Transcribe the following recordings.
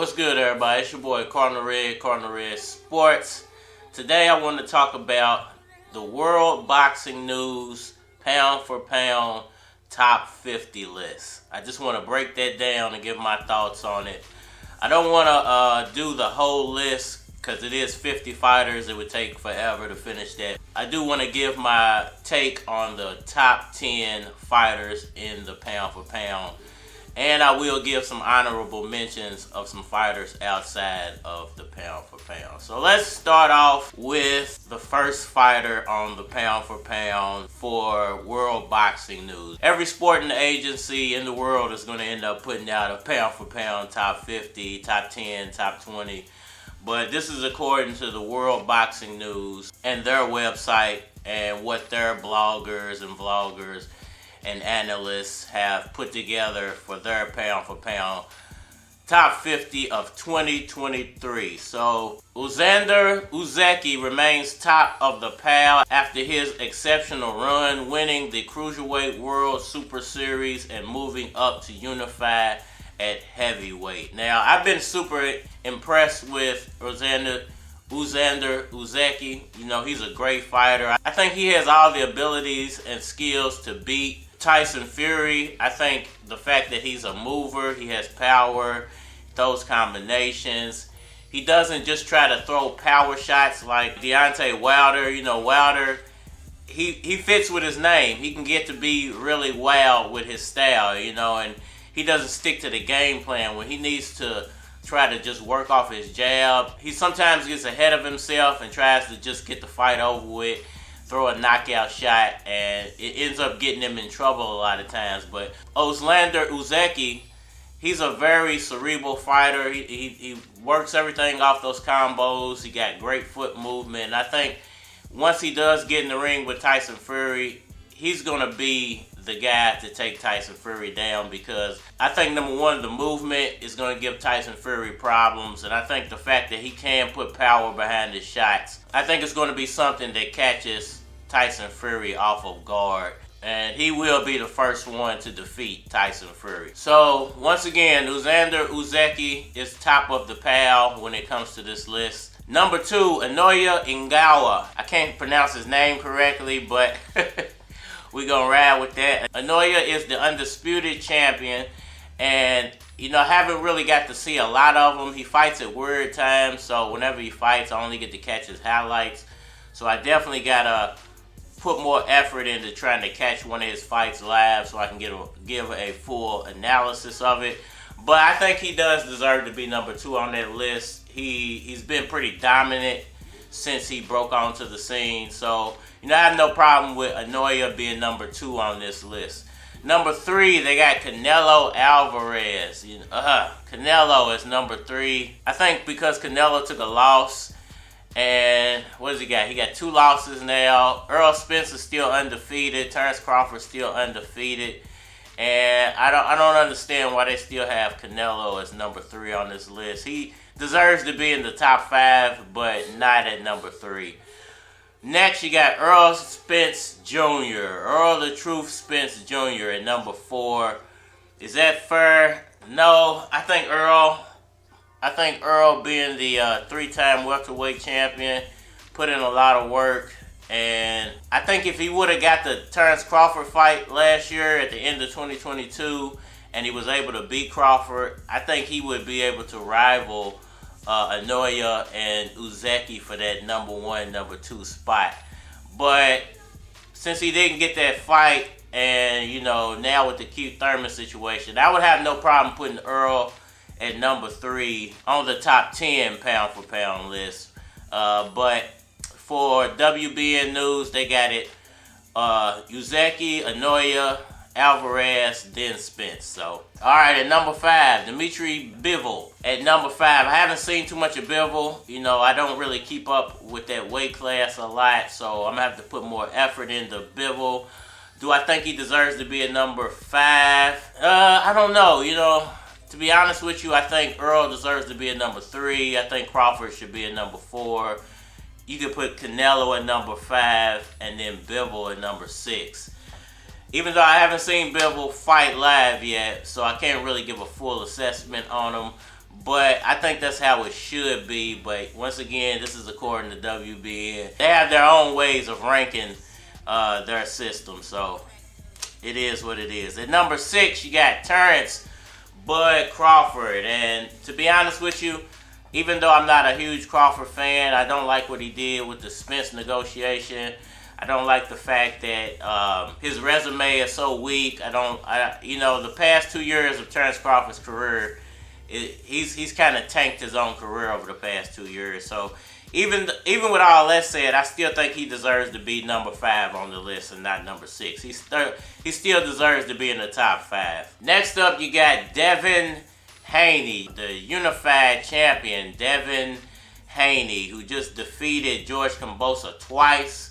What's good, everybody? It's your boy Cardinal Red Sports. Today I want to talk about the World Boxing News pound for pound top 50 list. I just want to break that down and give my thoughts on it. I don't want to do the whole list because it is 50 fighters. It would take forever to finish that. I do want to give my take on the top 10 fighters in the pound for pound. And I will give some honorable mentions of some fighters outside of the pound for pound. So let's start off with the first fighter on the pound for pound for World Boxing News. Every sporting agency in the world is going to end up putting out a pound for pound top 50, top 10, top 20. But this is according to the World Boxing News and their website and what their bloggers and vloggers and analysts have put together for their pound for pound top 50 of 2023. So Oleksandr Usyk remains top of the pile after his exceptional run, winning the cruiserweight World Super Series and moving up to unify at heavyweight. Now, I've been super impressed with Oleksandr Usyk. You know, he's a great fighter. I think he has all the abilities and skills to beat Tyson Fury. I think the fact that he's a mover, he has power, those combinations. He doesn't just try to throw power shots like Deontay Wilder. You know, Wilder, he fits with his name. He can get to be really wild with his style, you know, and he doesn't stick to the game plan when he needs to try to just work off his jab. He sometimes gets ahead of himself and tries to just get the fight over with, throw a knockout shot, and it ends up getting him in trouble a lot of times. But Oleksandr Usyk, he's a very cerebral fighter. He works everything off those combos. He got great foot movement. And I think once he does get in the ring with Tyson Fury, he's going to be the guy to take Tyson Fury down, because I think, number one, the movement is going to give Tyson Fury problems, and I think the fact that he can put power behind his shots, I think it's going to be something that catches Tyson Fury off of guard, and he will be the first one to defeat Tyson Fury. So, once again, Oleksandr Usyk is top of the pile when it comes to this list. Number 2, Naoya Inoue. I can't pronounce his name correctly, but we're going to ride with that. Naoya is the undisputed champion, and, you know, I haven't really got to see a lot of him. He fights at weird times, so whenever he fights, I only get to catch his highlights. So I definitely got to put more effort into trying to catch one of his fights live so I can give a full analysis of it. But I think he does deserve to be number 2 on that list. He's been pretty dominant since he broke onto the scene. So, you know, I have no problem with Naoya being number 2 on this list. Number 3, they got Canelo Alvarez. Canelo is number 3. I think because Canelo took a loss, and what does he got? He got 2 losses now. Errol Spence is still undefeated. Terence Crawford still undefeated. And I don't understand why they still have Canelo as number 3 on this list. He deserves to be in the top 5, but not at number 3. Next, you got Errol Spence Jr. Earl the Truth Spence Jr. at number 4. Is that fair? No, I think Earl being the 3-time welterweight champion put in a lot of work. And I think if he would have got the Terence Crawford fight last year at the end of 2022 and he was able to beat Crawford, I think he would be able to rival Naoya and Usyk for that number 1, number 2 spot. But since he didn't get that fight, and, you know, now with the Keith Thurman situation, I would have no problem putting Earl at number 3 on the top 10 pound for pound list. But for WBN News, they got it Usyk, Naoya, Alvarez, then Spence. So, alright, at number 5, Dmity Bivol. At number 5, I haven't seen too much of Bivol. You know, I don't really keep up with that weight class a lot, so I'm going to have to put more effort into Bivol. Do I think he deserves to be at number 5? I don't know. You know, to be honest with you, I think Earl deserves to be at number 3. I think Crawford should be at number 4. You could put Canelo at number 5 and then Bivol at number 6. Even though I haven't seen Bivol fight live yet, so I can't really give a full assessment on him. But I think that's how it should be. But once again, this is according to WBN. They have their own ways of ranking their system. So it is what it is. At number 6, you got Terence Bud Crawford. And to be honest with you, even though I'm not a huge Crawford fan, I don't like what he did with the Spence negotiation. I don't like the fact that his resume is so weak. The past 2 years of Terence Crawford's career, he's kind of tanked his own career over the past 2 years. So even with all that said, I still think he deserves to be number 5 on the list and not number 6. He still deserves to be in the top 5. Next up, you got Devin Haney, the unified champion. Devin Haney, who just defeated George Kambosos twice.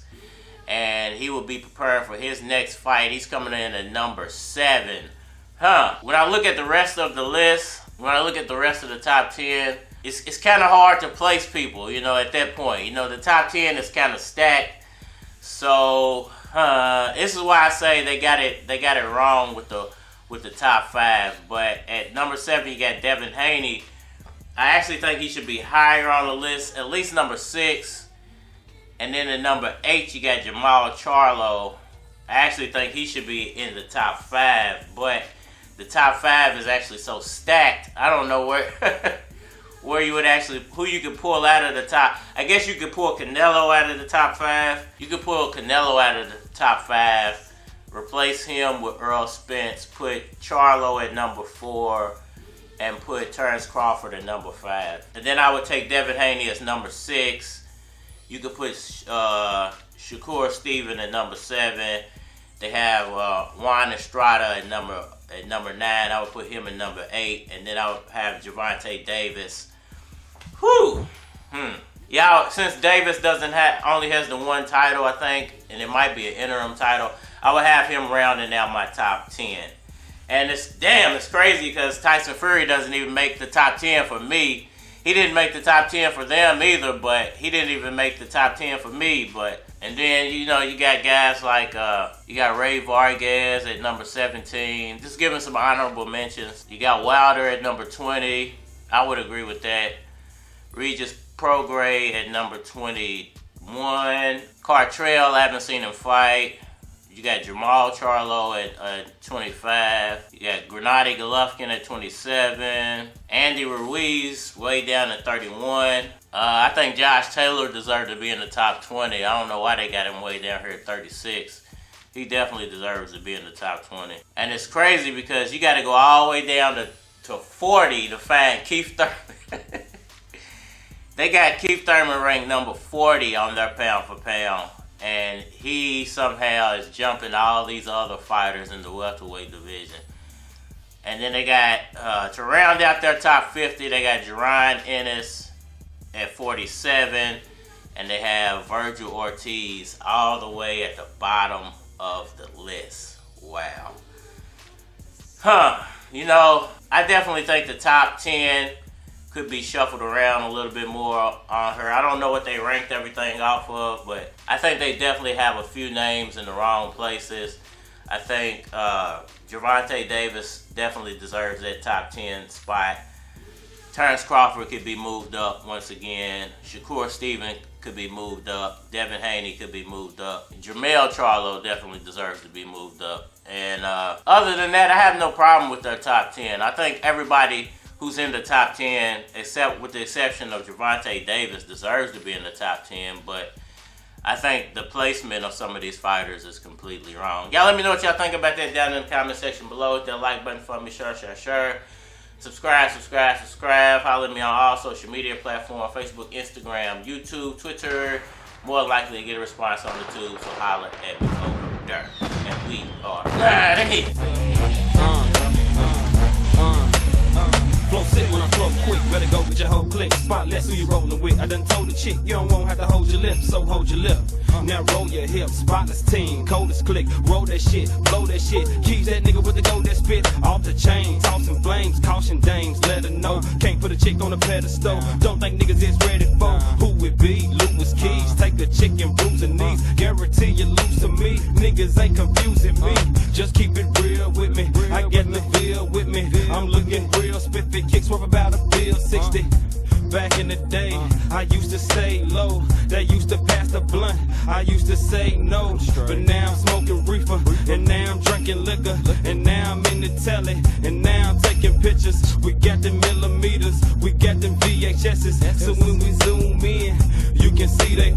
And he will be preparing for his next fight. He's coming in at number 7. When I look at the rest of the list, when I look at the rest of the top 10, it's kind of hard to place people, at that point. The top 10 is kind of stacked. So, this is why I say they got it wrong with the top 5. But at number 7, you got Devin Haney. I actually think he should be higher on the list, at least number 6. And then at number 8, you got Jermell Charlo. I actually think he should be in the top 5, but the top 5 is actually so stacked. I don't know where you would who you could pull out of the top. I guess you could pull Canelo out of the top 5. You could pull Canelo out of the top 5, replace him with Errol Spence, put Charlo at number 4, and put Terence Crawford at number 5. And then I would take Devin Haney as number 6. You could put Shakur Stevenson at number 7. They have Juan Estrada at number 9. I would put him at number 8. And then I would have Gervonta Davis. Y'all, since Davis only has the one title, I think, and it might be an interim title, I would have him rounding out my top 10. And it's crazy because Tyson Fury doesn't even make the top 10 for me. He didn't make the top 10 for them either, but he didn't even make the top 10 for me. And then, you got guys like, you got Ray Vargas at number 17. Just giving some honorable mentions. You got Wilder at number 20. I would agree with that. Regis Prograis at number 21. Cartrell, I haven't seen him fight. You got Jermell Charlo at 25. You got Gennadiy Golovkin at 27. Andy Ruiz way down at 31. I think Josh Taylor deserved to be in the top 20. I don't know why they got him way down here at 36. He definitely deserves to be in the top 20. And it's crazy because you got to go all the way down to 40 to find Keith Thurman. They got Keith Thurman ranked number 40 on their pound for pound. And he somehow is jumping all these other fighters in the welterweight division. And then they got, to round out their top 50, they got Jerron Ennis at 47. And they have Virgil Ortiz all the way at the bottom of the list. Wow. I definitely think the top 10 could be shuffled around a little bit more on her. I don't know what they ranked everything off of, but I think they definitely have a few names in the wrong places. I think Gervonta Davis definitely deserves that top 10 spot. Terence Crawford could be moved up once again. Shakur Stevenson could be moved up. Devin Haney could be moved up. Jermell Charlo definitely deserves to be moved up. And other than that, I have no problem with their top 10. I think everybody who's in the top 10, except with the exception of Gervonta Davis, deserves to be in the top 10, but I think the placement of some of these fighters is completely wrong. Y'all let me know what y'all think about that down in the comment section below. Hit that like button for me, share. Subscribe. Follow me on all social media platforms, Facebook, Instagram, YouTube, Twitter. More likely to get a response on the tube, so holler at me over there. And we are ready. Flow sick when I flow quick, better go with your whole clique. Spotless who you rolling with. I done told the chick you don't have to hold your lip, so hold your lip. Now roll your hips, spotless team, coldest click. Roll that shit, blow that shit. Keep that nigga with the gold that spit off the chain. Tossing flames, caution dames, let her know. Can't put a chick on a pedestal. Don't think niggas is ready for who it be. Louis Keys, take a chick and bruise her knees. Guarantee you lose to me. Niggas ain't confusing me. Just keep it real with me. I get the feel with me. I'm looking real spiffy. Kicks worth about $1.60. Back in the day, I used to stay low. They used to pass the blunt. I used to say no. But now I'm smoking reefer. And now I'm drinking liquor. And now I'm in the telly. And now I'm taking pictures. We got them millimeters. We got them VHS's. So when we zoom in, you can see they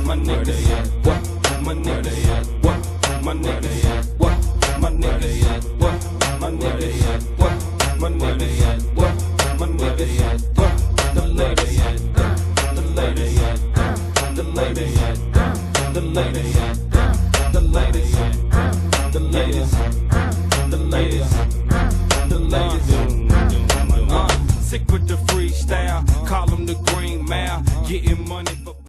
my niggas. What? My niggas. What? My niggas. What? My niggas. What? My niggas. What? My niggas. What? My niggas. What? The ladies. The ladies. The ladies. The ladies. The ladies. The ladies. The ladies. The ladies. Sick with the freestyle. Call them the green mile. Getting